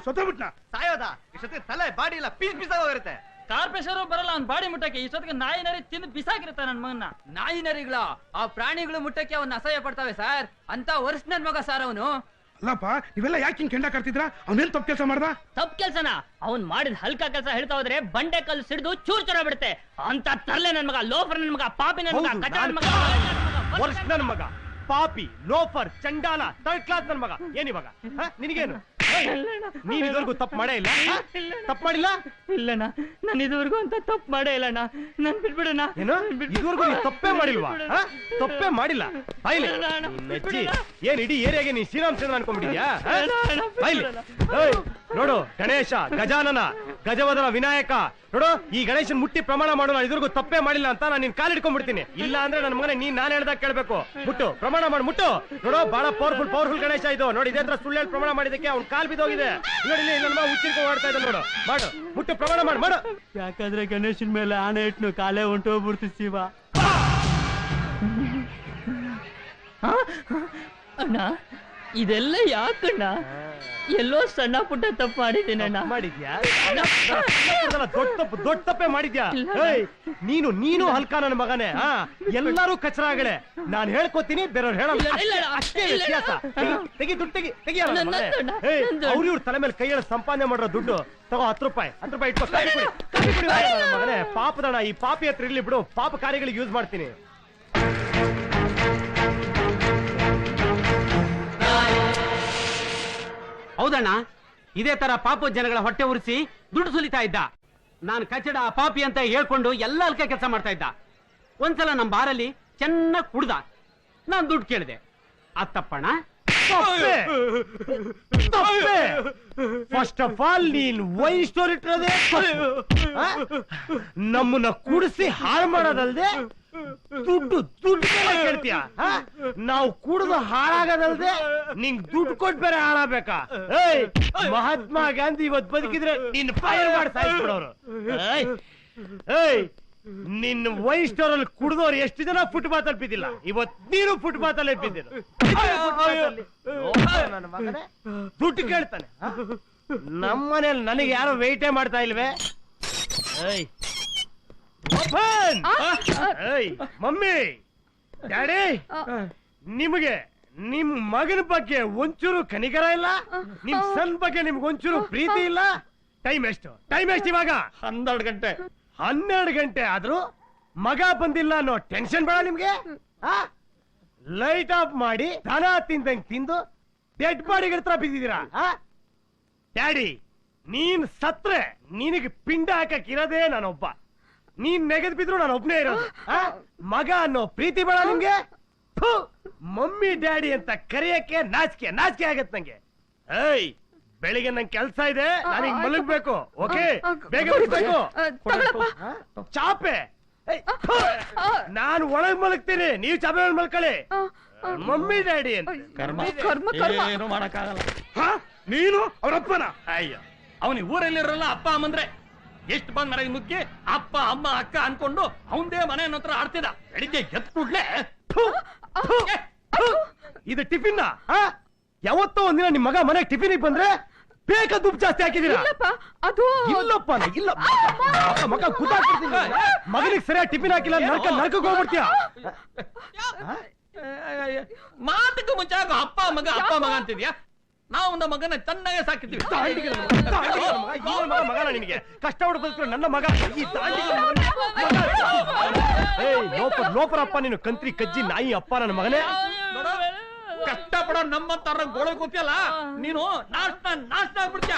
ಸತ್ತೋಗ್ಬಿಟ್ನ ಸಾಯೋದ ಇಷ್ಟೊತ್ತಿಗೆ ತಲೆ ಬಾಡಿ ಇಲ್ಲ ಪೀಸ್ ಪೀಸ್ ಹೋಗಿರುತ್ತೆ. ಕಾರ್ಪೊರೇಷನ್ ಬರಲ್ಲ ಅವ್ನ್ ಬಾಡಿ ಮುಟ್ಟಕ್ಕೆ ಇಷ್ಟೊತ್ತಿಗೆ ನಾಯಿ ನರಿ ತಿಂದು ಬಿಸಾಕಿರುತ್ತೆ ನನ್ ಮಗನ. ನಾಯಿ ನರಿಗಳ ಆ ಪ್ರಾಣಿಗಳು ಮುಟ್ಟಕ್ಕೆ ಅವನ್ನ ಅಸಹ್ಯ ಪಡ್ತಾವೆ ಸರ್. ಅಂತ ವರ್ಷ ನನ್ ಮಗ ಸರ್ ಅವನು. ಅಲ್ಲಪ್ಪ ನೀವೆಲ್ಲ ಯಾಕೆ ಹಿಂಗ್ ಕೆಂಡ ಕರ್ತಿದ್ರ? ಅವನೇನ್ ತಪ್ಪು ಕೆಲಸ ಮಾಡ್ದ? ತಪ್ಪು ಕೆಲ್ಸನ ಅವ್ನ್ ಮಾಡಿದ ಹಲ್ಕ ಕೆಲಸ ಹೇಳ್ತಾ ಹೋದ್ರೆ ಬಂಡೆ ಕಲ್ಲು ಸಿಡಿದು ಚೂರ್ ಚೂರ ಬಿಡುತ್ತೆ. ಅಂತ ತರ್ಲೆ ನನ್ ಮಗ, ಲೋಫರ್ ನನ್ ಮಗ, ಪಾಪಿ ನನ್ ಮಗ, ಕಚ ನನ್ ಮಗ, ವರ್ಷ ನನ್ ಮಗ, ಪಾಪಿ, ಲೋಫರ್, ಚಂಡಾಲ, ಥರ್ಡ್ ಕ್ಲಾಸ್ ನನ್ ಮಗ. ಏನಿವಾಗ ನಿನಗೇನು? ನೀನ್ ಇದುವರೆಗೂ ತಪ್ಪು ಮಾಡೇ ಇಲ್ಲ? ತಪ್ಪು ಮಾಡಿಲ್ಲ? ಇಲ್ಲಣ್ಣ, ನಾನು ಇದುವರೆಗೂ ಅಂತ ತಪ್ಪು ಮಾಡೇ ಇಲ್ಲಣ್ಣ. ನನ್ ಬಿಟ್ಬಿಡಣ್ಣ. ಏನು ಇದುವರೆಗೂ ನೀನ್ ತಪ್ಪೇ ಮಾಡಿಲ್ವಾ? ತಪ್ಪೇ ಮಾಡಿಲ್ಲ. ಏನ್ ಇಡೀ ಏರಿಯಾಗೆ ನೀನ್ ಶ್ರೀರಾಮಚಂದ್ರ ಅನ್ಕೊಂಡ್ಬಿಟ್ಟಿದ್ಯಾ? ನೋಡು ಗಣೇಶ, ಗಜಾನನ, ಗಜವದನ, ವಿನಾಯಕ, ನೋಡು ಈ ಗಣೇಶನ್ ಮುಟ್ಟಿ ಪ್ರಮಾಣ ಮಾಡು. ನಾನು ಇದುವರೆಗೂ ತಪ್ಪೇ ಮಾಡಿಲ್ಲ ಅಂತ ನಾನು ನಿನ್ ಕಾಲಿಡ್ಕೊಂಡ್ಬಿಡ್ತೀನಿ. ಇಲ್ಲ ಅಂದ್ರೆ ನನ್ನ ಮಗನೇ ನೀನ್ ನಾನು ಹೇಳ್ದಾಗ ಕೇಳ್ಬೇಕು. ಮುಟ್ಟು ಪ್ರಮಾಣ ಮಾಡು, ಮುಟ್ಟು. ನೋಡು ಬಹಳ ಪವರ್ಫುಲ್ ಗಣೇಶ ಇದು. ನೋಡಿ ಇದೇ ತರ ಸುಳ್ಳು ಪ್ರಮಾಣ ಮಾಡಿದಕ್ಕೆ ಅವ್ನ್ ಕಾಲ್ ಬಿದ್ದೋಗಿದೆ. ನೋಡಿ ನನ್ನ ಮಗ ಹುಚ್ಚಿರ್ಕೊಂಡು ಓಡ್ತಾ ಇದ್ದ. ನೋಡು ಮಾಡು, ಮುಟ್ಟು ಪ್ರಮಾಣ ಮಾಡು ಮಾಡು. ಯಾಕಂದ್ರೆ ಗಣೇಶನ್ ಮೇಲೆ ಆಣೆ ಇಟ್ನು ಕಾಲೇ ಹೊಂಟೋಗ್ಬಿಡ್ತು ಶಿವ. ಅಣ್ಣ ಇದೆಲ್ಲ ಯಾಕಣ್ಣ? ಎಲ್ಲೋ ಸಣ್ಣ ಪುಟ್ಟ ತಪ್ಪು ಮಾಡಿದ್ದೀನಿ ಅಣ್ಣ. ಮಾಡಿದ್ಯಾ? ದೊಡ್ಡ ತಪ್ಪೇ ಮಾಡಿದ್ಯಾ? ನೀನು ಹಲ್ಕ ನನ್ನ ಮಗನೇ. ಎಲ್ಲರೂ ಕಚರಾಗಳೇ. ನಾನ್ ಹೇಳ್ಕೊತೀನಿ, ಬೇರೆಯವ್ರು ಹೇಳಲ್ಲ. ಅಷ್ಟೇ ವ್ಯತ್ಯಾಸ. ತೆಗಿ ದುಡ್ಡು ತೆಗಿ. ಅವ್ರು ಇವ್ರ ತಲೆ ಮೇಲೆ ಕೈ ಹೇಳ ಸಂಪಾದನೆ ಮಾಡಿರೋ ದುಡ್ಡು ತಗೋ. 10 ರೂಪಾಯಿ ಇಟ್ಕೋ. ಮಗನೇ ಪಾಪದಣ. ಈ ಪಾಪಿ ಹತ್ರ ಇರ್ಲಿ ಬಿಡು. ಪಾಪ ಕಾರ್ಯಗಳಿಗೆ ಯೂಸ್ ಮಾಡ್ತೀನಿ. ಹೌದಣ್ಣ, ಇದೇ ತರ ಪಾಪ ಜನಗಳ ಹೊಟ್ಟೆ ಉರಿಸಿ ದುಡ್ಡು ಸುಲಿತಾ ಇದ್ದ. ನಾನು ಕಚಡ ಪಾಪಿ ಅಂತ ಹೇಳ್ಕೊಂಡು ಎಲ್ಲ ಅಲ್ಕೆ ಕೆಲಸ ಮಾಡ್ತಾ ಇದ್ದ. ಒಂದ್ಸಲ ನಮ್ಮ ಬಾರಲ್ಲಿ ಚೆನ್ನಾಗಿ ಕುಡ್ದ. ನಾನು ದುಡ್ಡು ಕೇಳಿದೆ. ಅತ್ತಪ್ಪಣ್ಣ. ಫಸ್ಟ್ ಆಫ್ ಆಲ್ ನೀನ್ ವೈನ್ ಸ್ಟೋರ್ ಇಟ್ಟಿರೋದೇ ನಮ್ಮನ್ನ ಕುಡಿಸಿ ಹಾಳು ಮಾಡೋದಲ್ದೆ ದುಡ್ಡು ಕೇಳ್ತೀಯ? ನಾವು ಕುಡಿದು ಹಾಳಾಗೋದಲ್ದೆ ನಿಂಗ್ ದುಡ್ಡು ಕೊಟ್ಟು ಬೇರೆ ಹಾಳಾಗಬೇಕಾ? ಮಹಾತ್ಮ ಗಾಂಧಿ ಇವತ್ತು ಬದುಕಿದ್ರೆ ನಿನ್ ಫೈರ್ ಮಾಡಿ ಸಾಯಿಸ್ಬಿಡೋರು. ನಿನ್ನ ವೈನ್ ಸ್ಟೋರ್ ಅಲ್ಲಿ ಕುಡಿದವ್ರು ಎಷ್ಟು ಜನ ಫುಟ್ಪಾತ್ ಅಲ್ಲಿ ಬಿದ್ದಿಲ್ಲ? ಇವತ್ತು ನೀನು ಫುಟ್ಪಾತ್ ಅಲ್ಲಿ ಬಿದ್ದಿಲ್ಲ. ನನ್ನ ಮಗನೇ ದುಡ್ಡು ಕೇಳ್ತಾನೆ. ನಮ್ಮನೇಲಿ ನನಗೆ ಯಾರು ವೆಯ್ಟೇ ಮಾಡ್ತಾ ಇಲ್ವೇ? ಮಮ್ಮಿ, ಡ್ಯಾಡಿ, ನಿಮಗೆ ನಿಮ್ ಮಗನ ಬಗ್ಗೆ ಒಂಚೂರು ಕನಿಕರ ಇಲ್ಲ. ನಿಮ್ ಸನ್ ಬಗ್ಗೆ ನಿಮ್ಗೆ ಒಂಚೂರು ಪ್ರೀತಿ ಇಲ್ಲ. ಟೈಮ್ ಎಷ್ಟು ಇವಾಗ? 12 ಗಂಟೆ ಆದ್ರೂ ಮಗ ಬಂದಿಲ್ಲ ಅನ್ನೋ ಟೆನ್ಷನ್ ಬೇಡ ನಿಮ್ಗೆ? ಲೈಟ್ ಆಫ್ ಮಾಡಿ ದನ ತಿಂದಂಗ್ ತಿಂದು ಡೆಡ್ ಬಾಡಿಗಳ ಹತ್ರ ಬಿದ್ದಿದ್ದೀರಾ? ಡ್ಯಾಡಿ, ನೀನ್ ಸತ್ರೆ ನಿನಗೆ ಪಿಂಡ ಹಾಕಕ್ ಇರೋದೇ ನಾನೊಬ್ಬ. ನೀನ್ ನೆಗೆದ್ ಬಿದ್ರು ನಾನು ಒಬ್ನೇ ಇರೋದು. ಮಗ ಅನ್ನೋ ಪ್ರೀತಿ ಬೇಡ ನಿಮ್ಗೆ? ಮಮ್ಮಿ ಡ್ಯಾಡಿ ಅಂತ ಕರೆಯಕ್ಕೆ ನಾಚಿಕೆ ಆಗತ್ ನಂಗೆ. ಬೆಳಿಗ್ಗೆ ನಂಗೆ ಕೆಲ್ಸ ಇದೆ, ನಾನೀಗ ಮಲಗ್ಬೇಕು. ಓಕೆ, ಬೇಗ ಬಿಡ್ಬೇಕು. ಚಾಪೆ ನಾನು ಒಳಗ್ ಮಲಗ್ತೀನಿ, ನೀವು ಚಾಪೆ ಒಳಗ್ ಮಲ್ಕೊಳ್ಳಿ. ಮಮ್ಮಿ ಡ್ಯಾಡಿ ಅಂತ ಏನು ಮಾಡಕ್ಕಾಗಲ್ಲ. ನೀನು ಅವರಪ್ಪನ? ಅಯ್ಯೋ, ಅವನಿಗೆ ಊರಲ್ಲಿರಲ್ಲ ಅಪ್ಪ ಅಮ್ಮಂದ್ರೆ ಎಷ್ಟು ಬಂದ್ ಮನೆಗೆ ಮುಕ್ಕಿ ಅಪ್ಪ ಅಮ್ಮ ಅಕ್ಕ ಅನ್ಕೊಂಡು ಅವಂದೇ ಮನೆ ಹತ್ರ ಆಡ್ತಿದ್ದ. ಬೆಳಿಗ್ಗೆ ಎತ್ ಕೂಡ್ಲೆ ಇದು ಟಿಫಿನ್. ಯಾವತ್ತೋ ಒಂದಿನ ನಿಮ್ ಮಗ ಮನೆಗೆ ಟಿಫಿನ್ ಬಂದ್ರೆ ಬೇಕಾದ ಉಪ್ಪು ಜಾಸ್ತಿ ಹಾಕಿದೀರಾ? ಇಲ್ಲಪ್ಪ, ಇಲ್ಲ ಮಗ ಗುದ್ದಾಡ್ತಿರ್ತೀನಿ. ಮಗನಿಗೆ ಸರಿಯಾಗಿ ಟಿಫಿನ್ ಹಾಕಿಲ್ಲ, ನರ್ಕಕ್ಕೆ ಹೋಗ್ಬಿಡ್ತೀಯ. ಮಾತಕ್ಕೂ ಮುಂಚೆ ಅಪ್ಪ ಮಗ ಅಂತಿದ್ಯಾ? ನಾವು ನಮ್ಮ ಮಗನ ಚೆನ್ನಾಗೆ ಸಾಕಿದ್ವಿ. ಮಗನ ನಿನಗೆ ಕಷ್ಟ ಹುಡುಕಿದ್ರು ನನ್ನ ಮಗ. ಈ ಲೋಪರಪ್ಪ ನೀನು, ಕಂತ್ರಿ ಕಜ್ಜಿ ನಾಯಿ ಅಪ್ಪ ನನ್ನ ಮಗನೇ. ಕಷ್ಟ ಪಡೋ ನಮ್ಮಂತಾರ ಗೋಳ ಕೂತಿಯಲ್ಲ ನೀನು, ನಾಷ್ಟ ಆಗ್ಬಿಡ್ತೀಯ.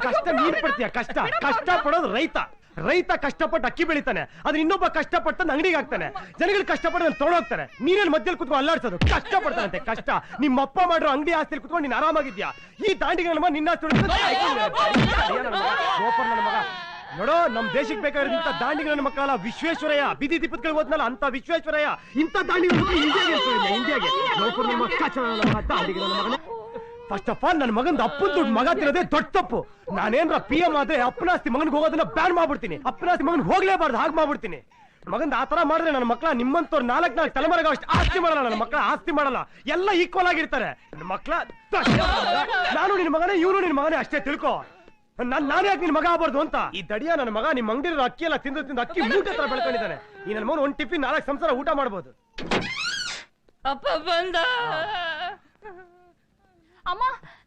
ಕಷ್ಟ ನೀನ್ ಪಡ್ತೀಯ. ಕಷ್ಟ ಪಡೋದು ರೈತ ಕಷ್ಟಪಟ್ಟು ಅಕ್ಕಿ ಬೆಳಿತಾನೆ, ಅದ್ರ ಇನ್ನೊಬ್ಬ ಕಷ್ಟಪಟ್ಟು ಅಂಗಡಿಗೆ ಹಾಕ್ತಾನೆ. ಜನಗಳು ಕಷ್ಟಪಟ್ಟು ತೊಗೊಂಡೋಗ್ತಾರೆ. ನೀನೇನು ಮಧ್ಯದಲ್ಲಿ ಕುತ್ಕೊಂಡು ಅಲ್ಲಾಡ್ಸೋದು? ಕಷ್ಟಪಡ್ತಾನಂತೆ. ಕಷ್ಟ ನಿಮ್ಮಪ್ಪ ಮಾಡಿರೋ ಅಂಗಡಿ ಆಸ್ತಿಯಲ್ಲಿ ಕುತ್ಕೊಂಡು ನೀನ್ ಆರಾಮಾಗಿದ್ಯಾ? ಈ ದಾಂಡಿಗೆ ನಮ್ಮ ನಿನ್ನ ಮಗ. ನೋಡೋ, ನಮ್ ದೇಶಕ್ಕೆ ಬೇಕಾಗಿರೋ ದಾಂಡಿಗೆ ನನ್ನ ಮಕ್ಕಳ ವಿಶ್ವೇಶ್ವರಯ್ಯ ಬೀದಿ ದೀಪತ್ಗಳಿಗೆ ಹೋದ್ನಲ್ಲ, ಅಂತ ವಿಶ್ವೇಶ್ವರಯ್ಯ ಇಂಥ ದಾಂಡಿಗೆ ಇಂಡಿಯಾಗೆ ಫಸ್ಟ್ ಆಫ್ ಆಲ್ ನನ್ನ ಮಗಂದು ಅಪ್ಪನ ದುಡ್ಡು ಮಗ ತಿನ್ನೋದೇ ದೊಡ್ಡ ತಪ್ಪು. ನಾನೇನ್ರ PM ಆದ್ರೆ ಅಪ್ಪನಾಸ್ತಿ ಮಗನಿಗೆ ಹೋಗೋದನ್ನ ಬ್ಯಾನ್ ಮಾಡ್ಬಿಡ್ತೀನಿ. ಅಪ್ಪನಾಸ್ತಿ ಮಗನಿಗೆ ಹೋಗ್ಲೇಬಾರ್ದು, ಹಾಗೆ ಮಾಡ್ಬಿಡ್ತೀನಿ. ಮಗಂದ ಆತರ ಮಾಡಿದ್ರೆ ನನ್ನ ಮಕ್ಕಳ ನಿಮ್ಮಂತವ್ರು 4 ತಲೆಮಾರಿಗೆ ಅಷ್ಟು ಆಸ್ತಿ ಮಾಡಲ್ಲ. ನನ್ನ ಮಕ್ಕಳ ಆಸ್ತಿ ಮಾಡಲ್ಲ, ಎಲ್ಲ ಈಕ್ವಲ್ ಆಗಿರ್ತಾರೆ. ನನ್ನ ಮಕ್ಕಳ ನಾನು ನಿನ್ ಮಗನೇ, ಇವನು ನಿನ್ ಮಗನೇ ಅಷ್ಟೇ ತಿಳ್ಕೊ. ನಾನು ಯಾಕೆ ನಿನ್ ಮಗ ಆಗ್ಬಾರ್ದು ಅಂತ. ಈ ದಡಿಯ ನನ್ನ ಮಗ ನಿಮ್ ಅಂಗಡಿರೋ ಅಕ್ಕಿ ಎಲ್ಲ ತಿಂದು ಅಕ್ಕಿ ಮೂಟೆ ತರ ಬೆಳ್ಕೊಂಡಿದ್ದಾನೆ. ಈ ನನ್ನ ಮಗನ 1 ಟಿಫಿನ್ 4 ಸಂಸಾರ ಊಟ ಮಾಡ್ಬೋದು. ಅಪ್ಪ ಬಂದ. ಅಮ್ಮ,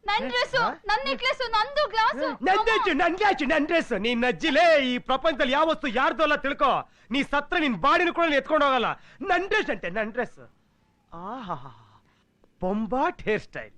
ನನ್ ಡ್ರೆಸ್, ನನ್ ನೆಕ್ಲೆಸ್, ನಂದು ಗ್ಲಾಸ್. ನನ್ ಡ್ರೆಸ್ ನೀನ್ ಅಜ್ಜಿಲೇ. ಈ ಪ್ರಪಂಚದಲ್ಲಿ ಯಾವ ವಸ್ತು ಯಾರ್ದು ಅಲ್ಲ ತಿಳ್ಕೊ. ನೀ ಸತ್ರ ನಿನ್ ಬಾಡಿನ ಕೂಡ ಎತ್ಕೊಂಡು ಹೋಗಲ್ಲ. ನನ್ ಡ್ರೆಸ್ ಅಂತೆ, ನನ್ ಡ್ರೆಸ್. ಆಹಾ, ಬೊಂಬಾಟ್ ಹೇರ್ ಸ್ಟೈಲ್.